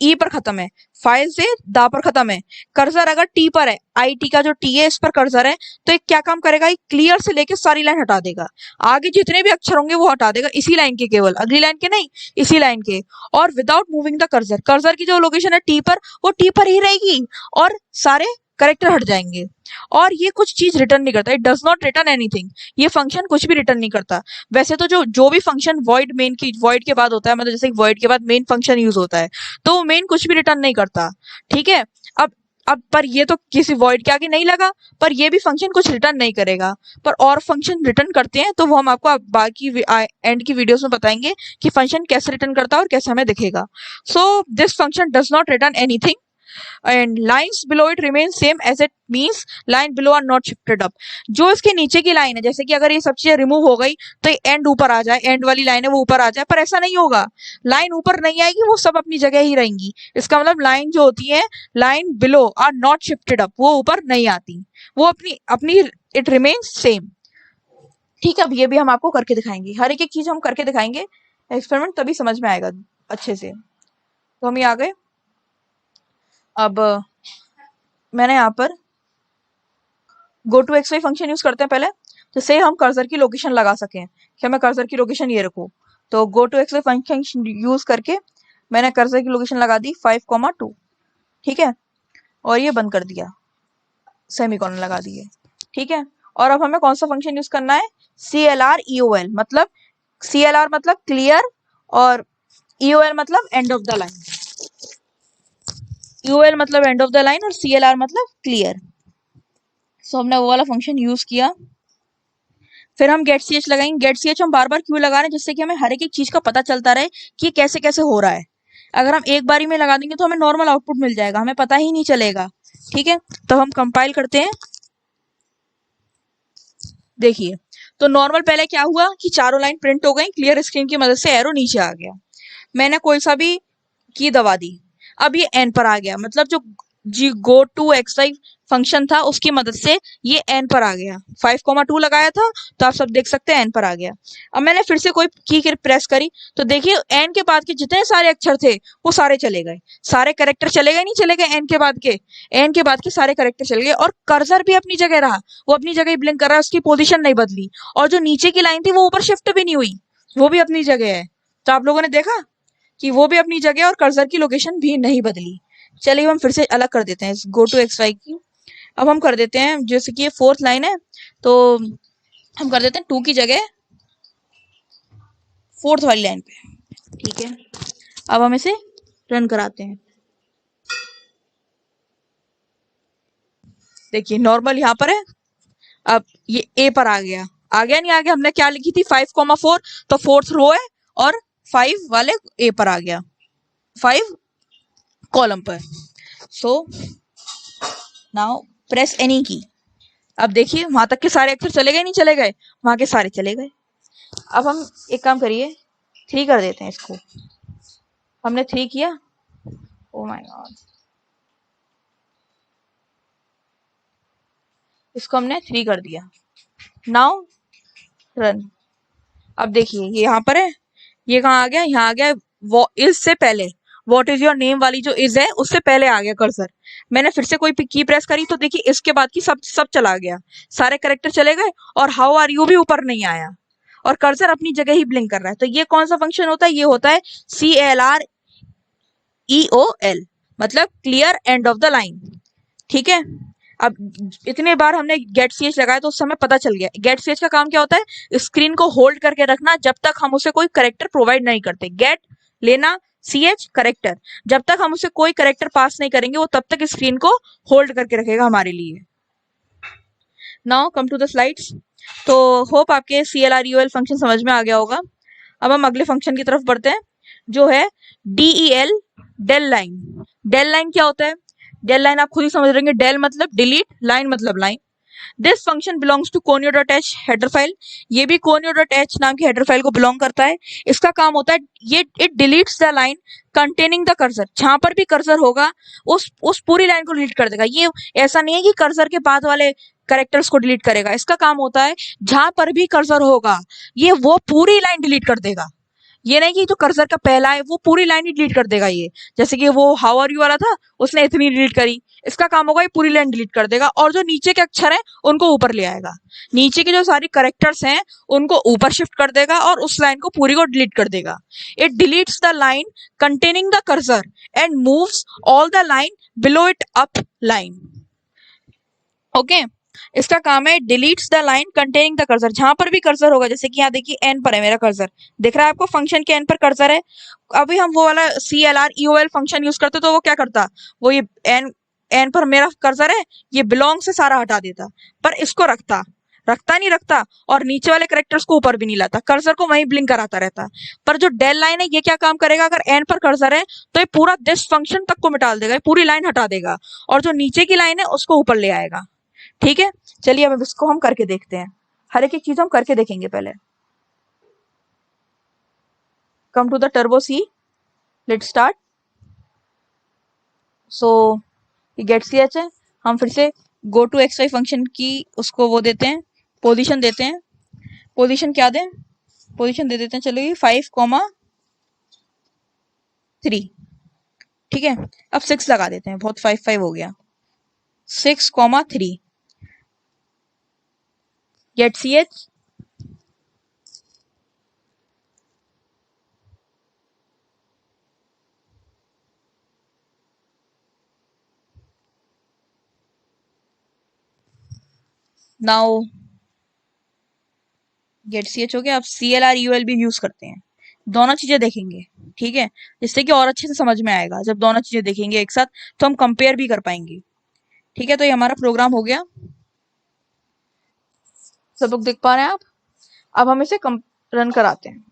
ई पर खत्म है, फाइल से दा पर खत्म है। कर्सर अगर टी पर है, IT का जो टी है इस पर कर्सर है, तो ये क्या काम करेगा, ये क्लियर से लेके सारी लाइन हटा देगा, आगे जितने भी अक्षर होंगे वो हटा देगा, इसी लाइन के केवल, अगली लाइन के नहीं, इसी लाइन के। और without moving the cursor, cursor की जो लोकेशन है टी पर, वो टी पर ही रहेगी और सारे करेक्टर हट जाएंगे। और ये कुछ चीज रिटर्न नहीं करता, it does not return anything, ये फंक्शन कुछ भी रिटर्न नहीं करता। वैसे तो जो भी फंक्शन वॉइड के बाद होता है, मतलब जैसे वॉइड के बाद मेन फंक्शन यूज होता है, तो वो मेन कुछ भी रिटर्न नहीं करता, ठीक है। अब अब पर ये तो किसी वॉइड के आगे नहीं लगा, पर ये भी फंक्शन कुछ रिटर्न नहीं करेगा, पर और फंक्शन रिटर्न करते हैं, तो वो हम आपको बाकी एंड की वीडियोस में बताएंगे कि फंक्शन कैसे रिटर्न करता है और कैसे हमें दिखेगा। So this function does not return anything and lines below it remain same as it means line below are not shifted up। जो इसके नीचे की लाइन है, जैसे कि अगर ये सब चीजें रिमूव हो गई तो ये एंड ऊपर आ जाए, एंड वाली लाइन है वो ऊपर आ जाए, पर ऐसा नहीं होगा, लाइन ऊपर नहीं आएगी, वो सब अपनी जगह ही रहेंगी। इसका मतलब लाइन जो होती है, line below are not shifted up, वो ऊपर नहीं आती, वो अपनी अपनी इट रिमेन्स सेम। ठीक है, अब ये भी हम आपको करके दिखाएंगे, हर एक चीज हम करके दिखाएंगे एक्सपेरिमेंट, तभी समझ में आएगा अच्छे से। तो हम ये आ गए। अब मैंने यहाँ पर go to x Y function use करते हैं पहले, जिससे हम कर्सर की लोकेशन लगा सकें कि मैं कर्सर की लोकेशन ये रखूँ। तो go to x Y function use करके मैंने कर्सर की लोकेशन लगा दी 5,2, ठीक है, और ये बंद कर दिया, सेमीकोलन लगा दिए, ठीक है। और अब हमें कौन सा फंक्शन यूज करना है, CLR EOL, मतलब CLR मतलब क्लियर और EOL मतलब and of the line, EOL मतलब एंड ऑफ द लाइन और CLR मतलब क्लियर। सो हमने वो वाला फंक्शन यूज किया। फिर हम गेट ch लगाएंगे। गेट ch हम बार बार क्यों लगा रहे हैं, जिससे कि हमें हर एक चीज का पता चलता रहे कि कैसे कैसे हो रहा है। अगर हम एक बारी में लगा देंगे तो हमें नॉर्मल आउटपुट मिल जाएगा, हमें पता ही नहीं चलेगा, ठीक है। तो हम कंपाइल करते हैं, देखिए तो नॉर्मल पहले क्या हुआ कि चारों लाइन प्रिंट हो गई, क्लियर स्क्रीन की मदद से एरो नीचे आ गया, मैंने कोई सा भी की दबा दी, अब ये एन पर आ गया, मतलब जो जी गो टू एक्स फंक्शन था उसकी मदद से ये एन पर आ गया। 5,2 लगाया था तो आप सब देख सकते हैं एन पर आ गया। अब मैंने फिर से कोई की प्रेस करी तो देखिए एन के बाद के जितने सारे अक्षर थे वो सारे चले गए, सारे कैरेक्टर चले गए, नहीं चले गए, एन के बाद के सारे कैरेक्टर चले गए, और कर्सर भी अपनी जगह रहा, वो अपनी जगह ही ब्लिंक कर रहा है, उसकी पोजीशन नहीं बदली, और जो नीचे की लाइन थी वो ऊपर शिफ्ट भी नहीं हुई, वो भी अपनी जगह है। तो आप लोगों ने देखा कि वो भी अपनी जगह और कर्सर की लोकेशन भी नहीं बदली। चलिए हम फिर से अलग कर देते हैं गो टू एक्स वाई की। अब हम कर देते हैं, जैसे कि ये 4th लाइन है तो हम कर देते हैं 2 की जगह 4th वाली लाइन पे, ठीक है। अब हम इसे रन कराते हैं, देखिए नॉर्मल यहाँ पर है, अब ये ए पर आ गया, नहीं आ गया, हमने क्या लिखी थी 5,4, तो 4th रो है और 5 वाले ए पर आ गया, 5 कॉलम पर। सो नाउ प्रेस एनी की। अब देखिए वहां तक के सारे अक्षर चले गए, नहीं चले गए, वहां के सारे चले गए। अब हम एक काम करिए 3 कर देते हैं इसको, हमने 3 किया, ओ माय गॉड, इसको हमने 3 कर दिया, नाउ रन। अब देखिए ये यहाँ पर है, ये कहाँ आ गया, यहाँ आ गया, वो इज से पहले व्हाट इज योर नेम वाली जो इज है उससे पहले आ गया कर्सर। मैंने फिर से कोई की प्रेस करी तो देखिए इसके बाद की सब चला गया, सारे कैरेक्टर चले गए, और हाउ आर यू भी ऊपर नहीं आया, और कर्सर अपनी जगह ही ब्लिंक कर रहा है। तो ये कौन सा फंक्शन होता है, ये होता है CLR EOL, मतलब clear and of the line, ठीक है। अब इतने बार हमने गेट ch लगाया तो उस समय पता चल गया। गेट ch का काम क्या होता है, स्क्रीन को होल्ड करके रखना जब तक हम उसे कोई करेक्टर प्रोवाइड नहीं करते। गेट लेना, ch करेक्टर, जब तक हम उसे कोई करेक्टर पास नहीं करेंगे वो तब तक स्क्रीन को होल्ड करके रखेगा हमारे लिए। Now come to the slides. तो होप आपके CLR EOL फंक्शन समझ में आ गया होगा। अब हम अगले फंक्शन की तरफ बढ़ते हैं, जो है DEL del line. Del line क्या होता है, डेल लाइन आप खुद ही समझ रहे हैं, डेल मतलब डिलीट, लाइन मतलब line. This function belongs to conio.h header file, ये भी conio.h नाम की हेडर फाइल को बिलोंग करता है। इसका काम होता है ये it deletes the line containing the cursor, जहां पर भी कर्सर होगा उस पूरी लाइन को डिलीट कर देगा। ये ऐसा नहीं है कि कर्सर के बाद वाले कैरेक्टर्स को डिलीट करेगा, इसका काम होता है जहां पर भी कर्सर होगा ये वो पूरी लाइन डिलीट कर देगा। ये नहीं कि जो कर्सर का पहला है वो पूरी लाइन ही डिलीट कर देगा, ये जैसे कि वो हाउ आर यू वाला था उसने इतनी डिलीट करी, इसका काम होगा ये पूरी लाइन डिलीट कर देगा, और जो नीचे के अक्षर हैं उनको ऊपर ले आएगा, नीचे के जो सारी करेक्टर्स हैं उनको ऊपर शिफ्ट कर देगा और उस लाइन को पूरी को डिलीट कर देगा। It deletes the line containing the cursor and moves all the line below it up line. Okay, इसका काम है deletes the line containing the cursor, जहां पर भी कर्सर होगा, जैसे कि यहाँ देखिए एन पर है मेरा कर्सर, दिख रहा है आपको फंक्शन के एन पर कर्सर है। अभी हम वो वाला CLR EOL फंक्शन यूज करते तो वो क्या करता, वो ये एन पर मेरा कर्सर है, ये बिलोंग से सारा हटा देता, पर इसको रखता नहीं रखता, और नीचे वाले कैरेक्टर्स को ऊपर भी नहीं लाता, कर्सर को वहीं ब्लिंक कराता रहता। पर जो डेल लाइन है ये क्या काम करेगा, अगर एन पर कर्सर है तो ये पूरा दिस फंक्शन तक को मिटा देगा, ये पूरी लाइन हटा देगा, और जो नीचे की लाइन है उसको ऊपर ले आएगा। ठीक है, चलिए अब इसको हम करके देखते हैं, हर एक चीज हम करके देखेंगे। पहले come to the turbo C, let's start. So ये गेट सी एच है, हम फिर से go to x Y function की उसको वो देते हैं, पोजीशन देते हैं। पोजीशन क्या दें, पोजीशन दे देते हैं चलो ये 5,3। ठीक है, अब 6 लगा देते हैं, बहुत 5 हो गया, 6,3 गेट सी एच। नाउ गेट सी एच हो गया। अब CLR UL भी यूज करते हैं, दोनों चीजें देखेंगे। ठीक है, जिससे कि और अच्छे से समझ में आएगा, जब दोनों चीजें देखेंगे एक साथ तो हम कंपेयर भी कर पाएंगे। ठीक है, तो ये हमारा प्रोग्राम हो गया, सब लोग देख पा रहे हैं आप। अब हम इसे रन कराते हैं।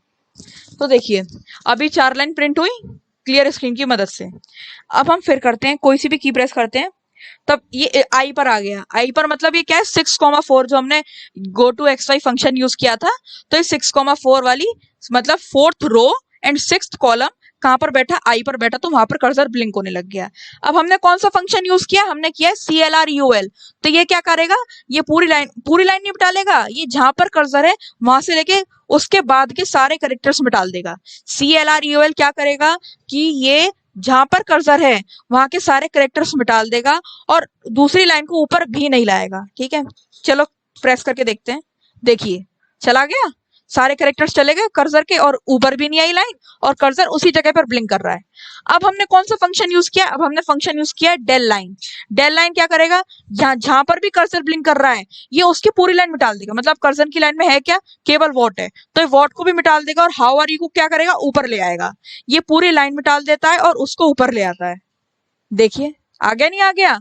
तो देखिए अभी 4 लाइन प्रिंट हुई क्लियर स्क्रीन की मदद से। अब हम फिर करते हैं, कोई सी भी की प्रेस करते हैं, तब ये आई पर आ गया। आई पर मतलब ये क्या है, 6,4 जो हमने go to x Y function use किया था, तो ये 6,4 वाली मतलब 4th row and 6th column कहां पर बैठा, आई पर बैठा, तो वहां पर कर्सर ब्लिंक होने लग गया। अब हमने कौन सा फंक्शन यूज किया, हमने किया CLRUL। तो ये क्या करेगा, ये पूरी लाइन नहीं मिटा लेगा, ये जहां पर कर्सर है वहां से लेके उसके बाद के सारे कैरेक्टर्स मिटा देगा। CLRUL क्या करेगा कि ये जहां पर कर्सर है वहां के सारे कैरेक्टर्स मिटा देगा और दूसरी लाइन को ऊपर भी नहीं लाएगा। ठीक है, चलो प्रेस करके देखते हैं। देखिए चला गया, सारे कैरेक्टर्स चले गए कर्सर के, और ऊपर भी नहीं आई लाइन, और कर्सर उसी जगह पर ब्लिंक कर रहा है। अब हमने कौन सा फंक्शन यूज किया, अब हमने फंक्शन यूज किया डेल लाइन। डेल लाइन क्या करेगा, जहां पर भी कर्सर ब्लिंक कर रहा है ये उसकी पूरी लाइन मिटा देगा। मतलब कर्सर की लाइन में है क्या, केवल वॉट है, तो ये वॉट को भी मिटा देगा, और हाउ आर यू को क्या करेगा, ऊपर ले आएगा। ये पूरी लाइन मिटाल देता है और उसको ऊपर ले आता है। देखिए आ गया, नहीं आ गया।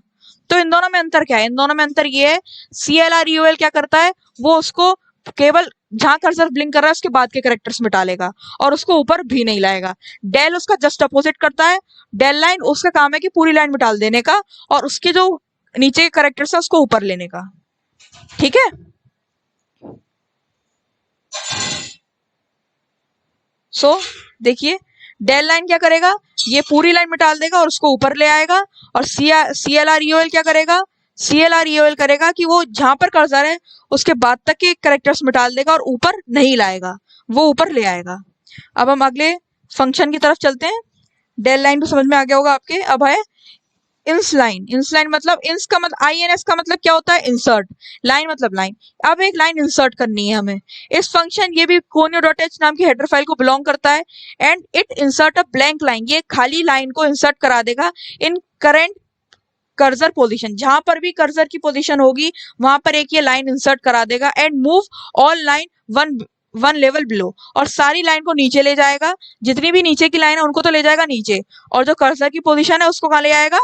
तो इन दोनों में अंतर क्या है, इन दोनों में अंतर ये है, CLRUL क्या करता है, वो उसको केवल जहां कर्सर ब्लिंक कर रहा है उसके बाद के कैरेक्टर्स मिटा लेगा और उसको ऊपर भी नहीं लाएगा। डेल उसका जस्ट अपोजिट करता है, डेल लाइन उसका काम है कि पूरी लाइन मिटाल देने का और उसके जो नीचे के कैरेक्टर्स है उसको ऊपर लेने का। ठीक है, सो देखिए डेल लाइन क्या करेगा, ये पूरी लाइन मिटाल देगा और उसको ऊपर ले आएगा, और CLRUL क्या करेगा, CLRUL करेगा कि वो जहां पर कर्सर है उसके बाद तक के कैरेक्टर्स मिटाल देगा और ऊपर नहीं लाएगा, वो ऊपर ले आएगा। अब हम अगले फंक्शन की तरफ चलते हैं। डेल लाइन तो समझ में आ गया होगा आपके। अब है इंस लाइन। इंस लाइन मतलब इंस का मतलब INS का मतलब क्या होता है, इंसर्ट। लाइन मतलब लाइन। अब एक लाइन इंसर्ट करनी है हमें। इस फंक्शन ये भी conio.h नाम की हेडर फाइल को बिलोंग करता है, and it insert a blank line. ये खाली लाइन को इंसर्ट करा देगा इन करेंट कर्सर पोजीशन। जहां पर भी कर्सर की पोजीशन होगी वहां पर एक ये लाइन इंसर्ट करा देगा, and move all line one level below, और सारी लाइन को नीचे ले जाएगा। जितनी भी नीचे की लाइन है उनको तो ले जाएगा नीचे, और जो कर्सर की पोजीशन है उसको कहाँ ले आएगा,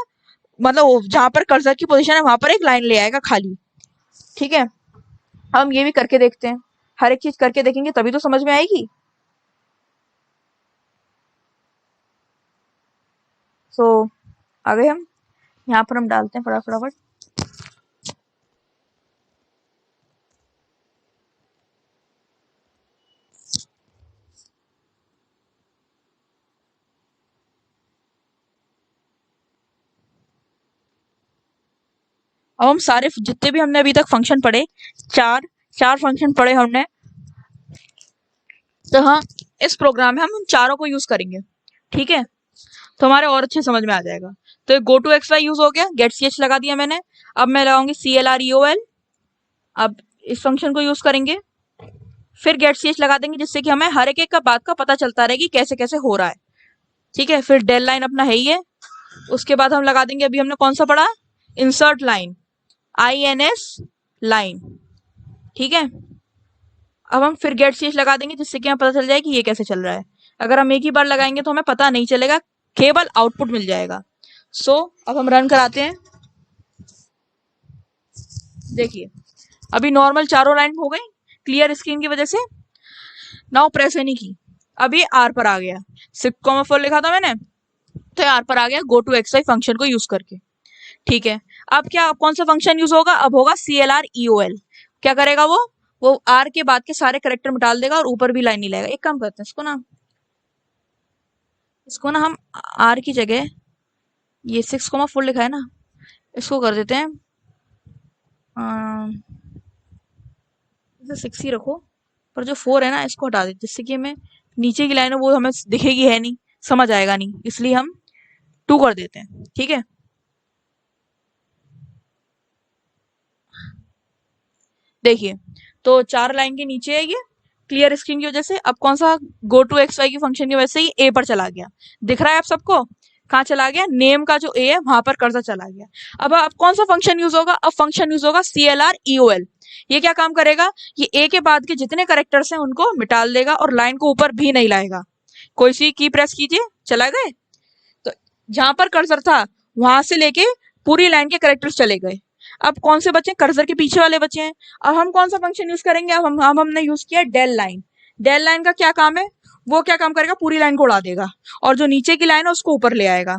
मतलब जहां पर कर्सर की पोजीशन है वहां पर एक लाइन ले आएगा खाली। ठीक है, हम ये भी करके देखते हैं, हर एक चीज करके देखेंगे तभी तो समझ में आएगी। सो आ गए हम, यहाँ पर हम डालते हैं फटाफट। अब हम सारे जितने भी हमने अभी तक फंक्शन पढ़े, चार फंक्शन पढ़े हमने, तो हाँ इस प्रोग्राम में हम चारों को यूज करेंगे। ठीक है, तो हमारे और अच्छे समझ में आ जाएगा। तो go to x Y use हो गया, गेट सी एच लगा दिया मैंने। अब मैं लगाऊंगी CLRUL। अब इस फंक्शन को यूज करेंगे, फिर गेट सी एच लगा देंगे, जिससे कि हमें हर एक का बात का पता चलता रहे कि कैसे कैसे हो रहा है। ठीक है, फिर डेल लाइन अपना है ही है। उसके बाद हम लगा देंगे, अभी हमने कौन सा पढ़ा, इंसर्ट लाइन, INS लाइन। ठीक है, अब हम फिर गेट सी एच लगा देंगे, जिससे कि हमें पता चल जाए कि ये कैसे चल रहा है। अगर हम एक ही बार लगाएंगे तो हमें पता नहीं चलेगा, केवल आउटपुट मिल जाएगा। सो अब हम रन कराते हैं। देखिए अभी नॉर्मल चारों लाइन हो गई क्लियर स्क्रीन की वजह से। नाउ प्रेस एनी की, अब ये आर पर आ गया, 6,4 लिखा था मैंने तो आर पर आ गया go to x Y function को यूज करके। ठीक है, अब क्या कौन सा फंक्शन यूज होगा, अब होगा CLR EOL। क्या करेगा वो आर के बाद के सारे करेक्टर मिटा देगा और ऊपर भी लाइन नहीं लाएगा। एक काम करते हैं इसको ना हम आर की जगह ये 6,4 लिखा है ना, इसको कर देते हैं इसे 6 ही रखो, पर जो 4 है ना इसको हटा देते, जिससे कि हमें नीचे की लाइन है वो हमें दिखेगी है नहीं, समझ आएगा नहीं, इसलिए हम 2 कर देते हैं। ठीक है, देखिए तो 4 लाइन के नीचे है ये क्लियर स्क्रीन की वजह से। अब कौन सा गो टू एक्स वाई की फंक्शन की वजह से ये ए पर चला गया, दिख रहा है आप सबको कहाँ चला गया, नेम का जो ए है वहां पर कर्सर चला गया। अब कौन सा फंक्शन यूज होगा, अब फंक्शन यूज होगा CLR EOL। ये क्या काम करेगा, ये ए के बाद के जितने करेक्टर्स हैं उनको मिटाल देगा और लाइन को ऊपर भी नहीं लाएगा। कोई सी की प्रेस कीजिए, चला गए, तो जहां पर कर्सर था वहां से लेके पूरी लाइन के करेक्टर्स चले गए। अब कौन से बचे, कर्सर के पीछे वाले बचे हैं। अब हम कौन सा फंक्शन यूज करेंगे, अब हमने यूज किया डेल लाइन। डेल लाइन का क्या काम है, वो क्या काम करेगा, पूरी लाइन को उड़ा देगा और जो नीचे की लाइन है उसको ऊपर ले आएगा।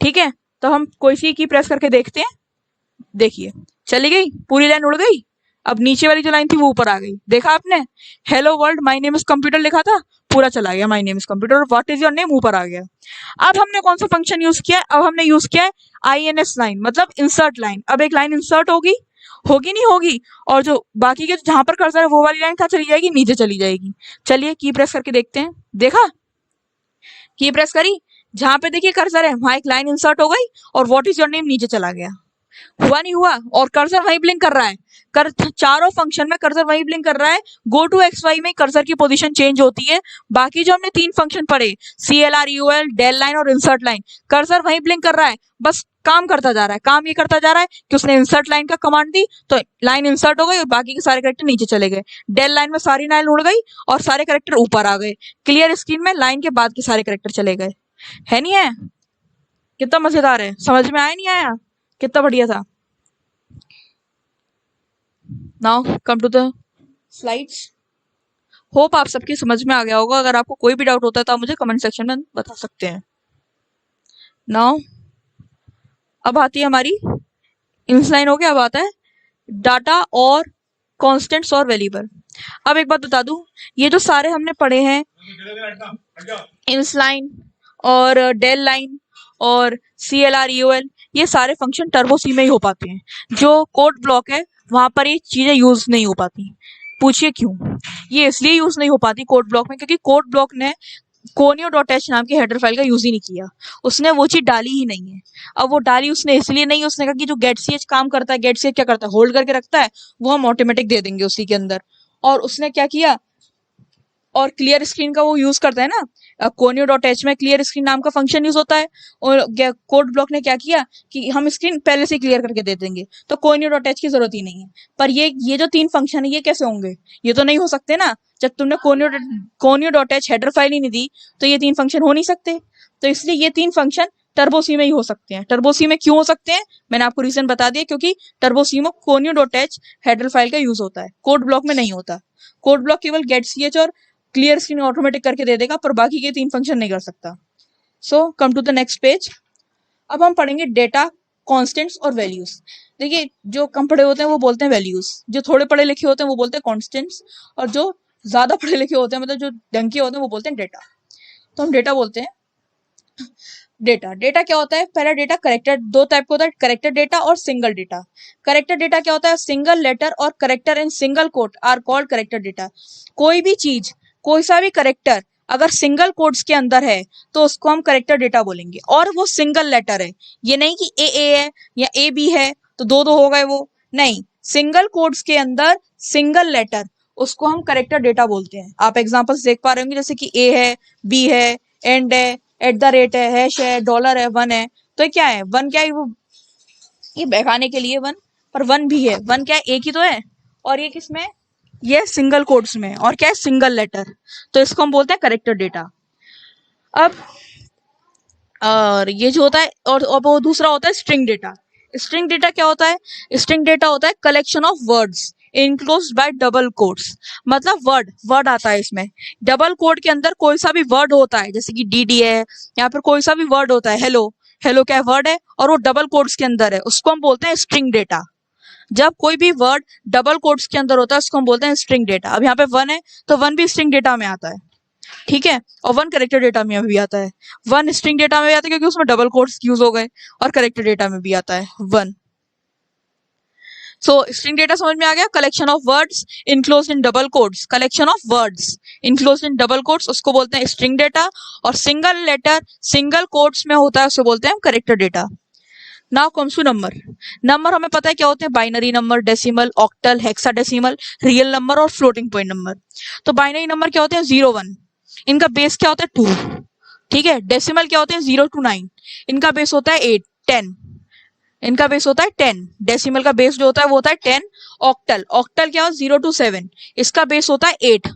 ठीक है, तो हम कोई सी की प्रेस करके देखते हैं, देखिए चली गई, पूरी लाइन उड़ गई। अब नीचे वाली जो लाइन थी वो ऊपर आ गई, देखा आपने, hello world my name is computer लिखा था, पूरा चला गया माय नेम इज कंप्यूटर और व्हाट इज योर नेम ऊपर आ गया। अब हमने कौन सा फंक्शन यूज किया है, अब हमने यूज किया है INS लाइन, मतलब इंसर्ट लाइन। अब एक लाइन इंसर्ट होगी नहीं होगी, और जो बाकी के जहां पर कर्सर है वो वाली लाइन कहाँ चली जाएगी, नीचे चली जाएगी। चलिए की प्रेस करके देखते हैं, देखा की प्रेस करी, जहां पे देखिए कर्सर है वहां एक लाइन इंसर्ट हो गई और व्हाट इज योर नेम नीचे चला गया। हुआ नहीं हुआ, और कर्सर वहीं ब्लिंक कर रहा है, चारों फंक्शन में कर्सर वहीं ब्लिंक कर रहा है। गो टू एक्स वाई में कर्सर की पोजीशन चेंज होती है, बाकी जो हमने 3 फंक्शन पढ़े CLR EOL डेल लाइन और इंसर्ट लाइन, कर्सर वहीं ब्लिंक कर रहा है, बस काम करता जा रहा है। काम ये करता जा रहा है कि उसने इंसर्ट लाइन का कमांड दी तो लाइन इंसर्ट हो गई और बाकी के सारे करेक्टर नीचे चले गए। डेल लाइन में सारी लाइन उड़ गई और सारे करेक्टर ऊपर आ गए। क्लियर स्क्रीन में लाइन के बाद के सारे करेक्टर चले गए। है नहीं है, कितना मजेदार है, समझ में आया नहीं आया, कितना बढ़िया था। Now come to the slides. Hope आप सबकी समझ में आ गया होगा, अगर आपको कोई भी डाउट होता है तो आप मुझे कमेंट सेक्शन में बता सकते हैं। नाउ अब आती है हमारी इंसलाइन हो गया, अब आता है डाटा और कांस्टेंट्स और वेरिएबल। अब एक बात बता दूं, ये जो सारे हमने पढ़े हैं इंसलाइन और डेल लाइन और CLR EOL, ये सारे फंक्शन टर्बो सी में ही हो पाते हैं। जो कोड ब्लॉक है वहां पर ये चीजें यूज नहीं हो पाती। पूछिए क्यों, ये इसलिए यूज नहीं हो पाती कोड ब्लॉक में क्योंकि कोड ब्लॉक ने conio.h नाम की हेडर फाइल का यूज ही नहीं किया, उसने वो चीज डाली ही नहीं है। अब वो डाली उसने इसलिए नहीं, उसने कहा कि जो getch काम करता है, getch क्या करता है, होल्ड करके रखता है, वो हम ऑटोमेटिक दे देंगे उसी के अंदर। और उसने क्या किया, और क्लियर स्क्रीन का वो यूज करता है ना, conio.h में क्लियर स्क्रीन नाम का फंक्शन यूज होता है, और कोड ब्लॉक ने क्या किया कि हम स्क्रीन पहले से क्लियर करके दे देंगे, तो conio.h की जरूरत ही नहीं है। पर ये जो 3 फंक्शन है ये कैसे होंगे, ये तो नहीं हो सकते ना, जब तुमने conio.h हेडर फाइल ही नहीं दी तो ये 3 फंक्शन हो नहीं सकते। तो इसलिए ये 3 फंक्शन टर्बो सी में ही हो सकते हैं। टर्बो सी में क्यों हो सकते हैं, मैंने आपको रीजन बता दिया, क्योंकि टर्बो सी में conio.h हेडर फाइल का यूज होता है, कोड ब्लॉक में नहीं होता। कोड ब्लॉक केवल getch और क्लियर स्क्रीन ऑटोमेटिक करके दे देगा, पर बाकी के 3 फंक्शन नहीं कर सकता। So come to the next page. अब हम पढ़ेंगे डेटा, कांस्टेंट्स और वैल्यूज। देखिए जो कम पढ़े होते हैं वो बोलते हैं वैल्यूज, जो थोड़े पढ़े लिखे होते हैं वो बोलते हैं कांस्टेंट्स, और जो ज्यादा पढ़े लिखे होते हैं मतलब जो डंके होते हैं वो बोलते हैं डेटा। तो हम डेटा बोलते हैं। डेटा क्या होता है, पहला डेटा करेक्टर, 2 टाइप का होता है, करेक्टर डेटा और सिंगल डेटा। करेक्टर डेटा क्या होता है, सिंगल लेटर और character in single quote are called character data. कोई भी चीज, कोई सा भी करेक्टर अगर सिंगल कोट्स के अंदर है तो उसको हम करेक्टर डेटा बोलेंगे, और वो सिंगल लेटर है। ये नहीं कि ए है या B है तो 2 हो गए, वो नहीं, सिंगल कोट्स के अंदर सिंगल लेटर, उसको हम करेक्टर डेटा बोलते हैं। आप एग्जांपल्स देख पा रहे होंगे, जैसे कि A है, B है, एंड है, @ है, हैश है, डॉलर है, 1 है। तो क्या है, 1 क्या है, वो ये बहकाने के लिए 1, पर 1 भी है, 1 क्या है, एक ही तो है, और ये किसमें, ये सिंगल कोट्स में, और क्या है, सिंगल लेटर। तो इसको हम बोलते हैं करेक्टर डेटा। अब और ये जो होता है, और वो दूसरा होता है स्ट्रिंग डेटा। स्ट्रिंग डेटा क्या होता है? स्ट्रिंग डेटा होता है collection of words enclosed bye double quotes. मतलब वर्ड वर्ड आता है इसमें, डबल कोट के अंदर कोई सा भी वर्ड होता है, जैसे कि डीडी है, यहाँ पर कोई सा भी वर्ड होता है, हेलो, हेलो क्या वर्ड है और वो डबल कोट्स के अंदर है, उसको हम बोलते हैं स्ट्रिंग डेटा। जब कोई भी वर्ड डबल कोट्स के अंदर होता है उसको हम बोलते हैं स्ट्रिंग डेटा। अब यहाँ पे 1 है तो 1 भी स्ट्रिंग डेटा में आता है, ठीक है, और 1 करेक्टर डेटा में भी आता है। 1 स्ट्रिंग डेटा में भी आता है क्योंकि उसमें डबल कोट्स यूज हो गए, और करेक्टर डेटा में भी आता है 1। सो स्ट्रिंग डेटा समझ में आ गया? Collection of words enclosed in double quotes, collection of words enclosed in double quotes उसको बोलते हैं स्ट्रिंग डेटा, और सिंगल लेटर सिंगल कोट्स में होता है उसको बोलते हैं character data. Now comes to number. Number हमें पता है क्या होते हैं, binary number, decimal, octal, hexadecimal, real number और फ्लोटिंग पॉइंट नंबर। तो बाइनरी नंबर क्या होते हैं? 0 1, इनका बेस क्या होता है? 2, ठीक है। डेसिमल क्या होते हैं? 0 to 9, इनका बेस होता है 8 10, इनका बेस होता है 10, डेसिमल का बेस जो होता है वो होता है 10। ऑक्टल, ऑक्टल क्या होता है? 0 to 7, इसका बेस होता है 8।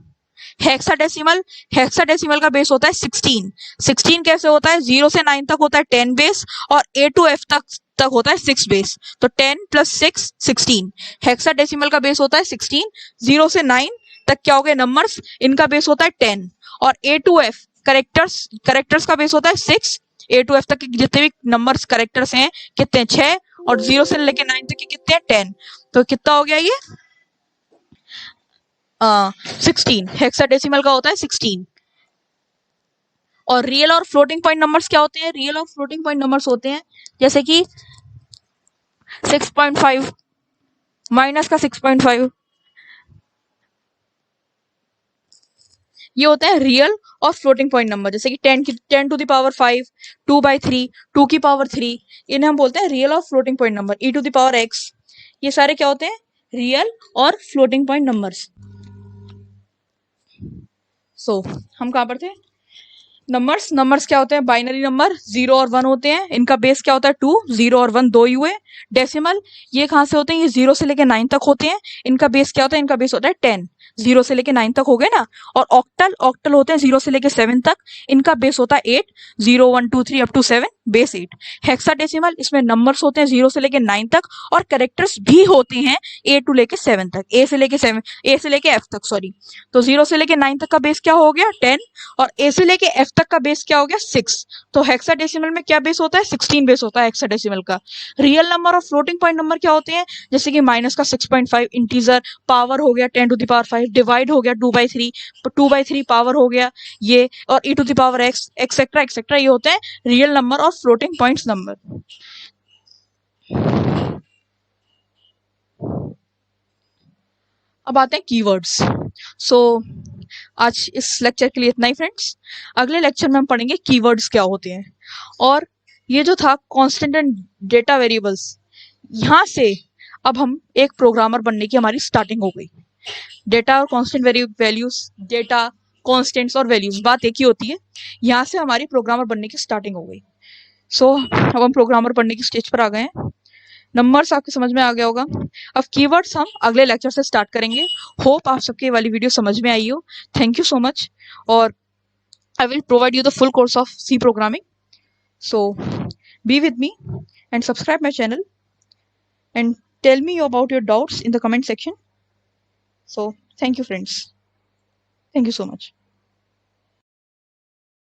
हेक्साडेसिमल, हेक्साडेसिमल का बेस होता है 16, 16 कैसे होता है? 0 से 9 तक होता है 10 बेस, और A to F तक होता है 6 बेस, तो 10 + 6 16। हेक्साडेसिमल का बेस होता है 16, 0 से 9 तक क्या हो गए नंबर्स, इनका बेस होता है 10, और A to F characters, characters का बेस होता है 6। A to F तक के जितने भी नंबर्स करेक्टर्स हैं कितने? 6, और 0 से लेके 9 तक के कितने हैं? 10। तो कितना हो गया ये? 16। हेक्साडेसिमल का होता है 16। और रियल और फ्लोटिंग पॉइंट नंबर्स क्या होते हैं? रियल और फ्लोटिंग पॉइंट नंबर्स होते हैं जैसे कि 6.5 माइनस का 6.5, ये होते हैं रियल और फ्लोटिंग पॉइंट नंबर। जैसे कि 10 to the power 5, 2/3, 2 की पावर 3, इन्हें हम बोलते हैं रियल और floating point number. e to the power x, ये सारे क्या होते हैं? रियल और फ्लोटिंग पॉइंट नंबर्स। सो हम कहाँ पर थे? नंबर्स, नंबर्स क्या होते हैं? बाइनरी नंबर 0 और 1 होते हैं, इनका बेस क्या होता है? 2, 0 और 1 दो ही हुए। डेसिमल, ये कहाँ से होते हैं? ये 0 से लेके 9 तक होते हैं, इनका बेस क्या होता है? इनका बेस होता है 10, 0 से लेके 9 तक हो गए ना। और ऑक्टल, ऑक्टल होते हैं 0 से लेके 7 तक, इनका बेस होता है 8, 0 1 2 3 up to 7, बेस 8। हेक्साडेसिमल, इसमें नंबर्स होते हैं 0 से लेके 9 तक, और करेक्टर्स भी होते हैं A to लेके 7 तक, A से लेके 7, A से लेके F तक, सॉरी। तो 0 से लेके 9 तक का बेस क्या हो गया? 10, और A से लेके F तक का बेस क्या हो गया? 6। तो हेक्साडेसिमल में क्या बेस होता है? 16 बेस होता है हेक्साडेसिमल का। रियल नंबर और फ्लोटिंग पॉइंट नंबर क्या होते हैं? जैसे कि माइनस का 6.5, इंटीजर, पावर हो गया 10 to the power 5, डिवाइड हो गया 2/3, 2/3 पावर हो गया ये, और e to the power x, etcetera etcetera, ये होते हैं रियल नंबर और फ्लोटिंग पॉइंट्स नंबर। अब आते हैं कीवर्ड्स। सो आज इस लेक्चर के लिए इतना ही फ्रेंड्स। अगले लेक्चर में हम पढ़ेंगे कीवर्ड्स क्या होते हैं, और ये जो था कांस्टेंट एंड डेटा वेरिएबल्स, यहाँ से अब हम एक प्रोग्रामर बनने की हमारी स्टार्टिंग हो गई। डेटा और कांस्टेंट वैल्यूज, डेटा कांस्टेंट्स और वैल्यूज, बात एक ही होती है। यहाँ से हमारी प्रोग्रामर बनने की स्टार्टिंग हो गई। सो अब हम प्रोग्रामर बनने की स्टेज पर आ गए हैं। नंबर्स आपके समझ में आ गया होगा। अब कीवर्ड्स हम अगले लेक्चर से स्टार्ट करेंगे। होप आप सबके वाली वीडियो समझ में आई हो। थैंक यू सो मच, और I will provide you the full course of C programming. So be with me and subscribe my channel and tell me about your doubts in the comment section. So thank you friends. Thank you so much.